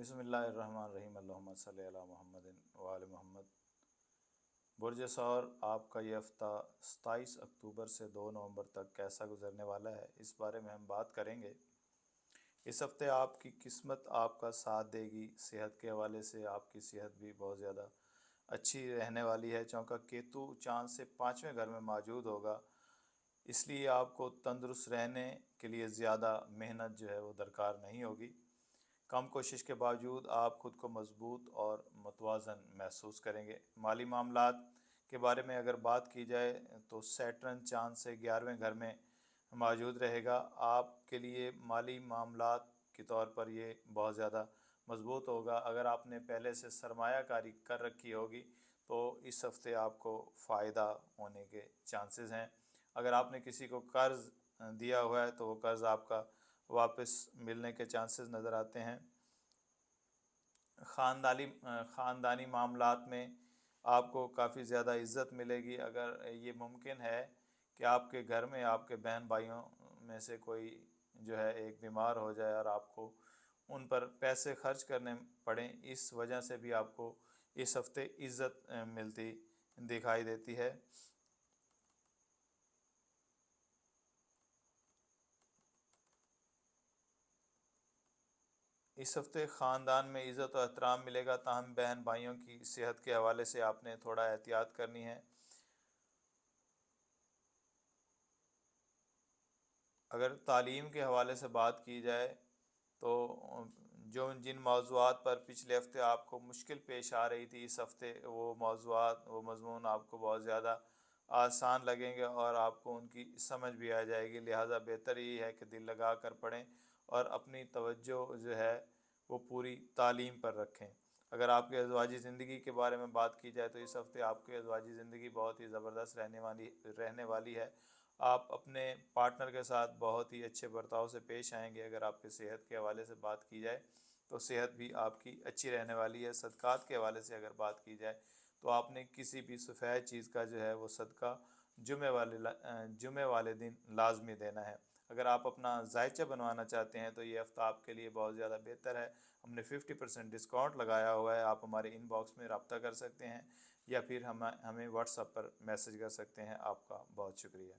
بسم اللہ الرحمن الرحیم، اللہم صلی علی محمد و آل محمد۔ برج ثور آپ کا یہ ہفتہ 27 اکتوبر سے 2 نومبر تک کیسا گزرنے والا ہے، اس بارے میں ہم بات کریں گے۔ اس ہفتے آپ کی قسمت آپ کا ساتھ دے گی۔ صحت کے حوالے سے آپ کی صحت بھی بہت زیادہ اچھی رہنے والی ہے، چونکہ کیتو چاند سے 5ویں گھر میں موجود ہوگا، اس لیے آپ کو تندرست رہنے کے لیے زیادہ محنت جو ہے وہ درکار نہیں ہوگی۔ کم کوشش کے باوجود آپ خود کو مضبوط اور متوازن محسوس کریں گے۔ مالی معاملات کے بارے میں اگر بات کی جائے تو سیٹرن چاند سے 11ویں گھر میں موجود رہے گا۔ آپ کے لیے مالی معاملات کے طور پر یہ بہت زیادہ مضبوط ہوگا۔ اگر آپ نے پہلے سے سرمایہ کاری کر رکھی ہوگی تو اس ہفتے آپ کو فائدہ ہونے کے چانسز ہیں۔ اگر آپ نے کسی کو قرض دیا ہوا ہے تو وہ قرض آپ کا واپس ملنے کے چانسز نظر آتے ہیں۔ خاندانی معاملات میں آپ کو کافی زیادہ عزت ملے گی۔ اگر یہ ممکن ہے کہ آپ کے گھر میں آپ کے بہن بھائیوں میں سے کوئی جو ہے ایک بیمار ہو جائے اور آپ کو ان پر پیسے خرچ کرنے پڑیں، اس وجہ سے بھی آپ کو اس ہفتے عزت ملتی دکھائی دیتی ہے۔ اس ہفتے خاندان میں عزت و احترام ملے گا، تاہم بہن بھائیوں کی صحت کے حوالے سے آپ نے تھوڑا احتیاط کرنی ہے۔ اگر تعلیم کے حوالے سے بات کی جائے تو جن موضوعات پر پچھلے ہفتے آپ کو مشکل پیش آ رہی تھی، اس ہفتے وہ موضوعات وہ مضمون آپ کو بہت زیادہ آسان لگیں گے اور آپ کو ان کی سمجھ بھی آ جائے گی۔ لہٰذا بہتر یہ ہے کہ دل لگا کر پڑھیں اور اپنی توجہ جو ہے وہ پوری تعلیم پر رکھیں۔ اگر آپ کی ازدواجی زندگی کے بارے میں بات کی جائے تو اس ہفتے آپ کی ازدواجی زندگی بہت ہی زبردست رہنے والی ہے۔ آپ اپنے پارٹنر کے ساتھ بہت ہی اچھے برتاؤ سے پیش آئیں گے۔ اگر آپ کی صحت کے حوالے سے بات کی جائے تو صحت بھی آپ کی اچھی رہنے والی ہے۔ صدقات کے حوالے سے اگر بات کی جائے تو آپ نے کسی بھی سفید چیز کا جو ہے وہ صدقہ جمعے والے دن لازمی دینا ہے۔ اگر آپ اپنا ذائچہ بنوانا چاہتے ہیں تو یہ ہفتہ آپ کے لیے بہت زیادہ بہتر ہے۔ ہم نے 50% ڈسکاؤنٹ لگایا ہوا ہے۔ آپ ہمارے ان باکس میں رابطہ کر سکتے ہیں یا پھر ہمیں واٹس ایپ پر میسج کر سکتے ہیں۔ آپ کا بہت شکریہ۔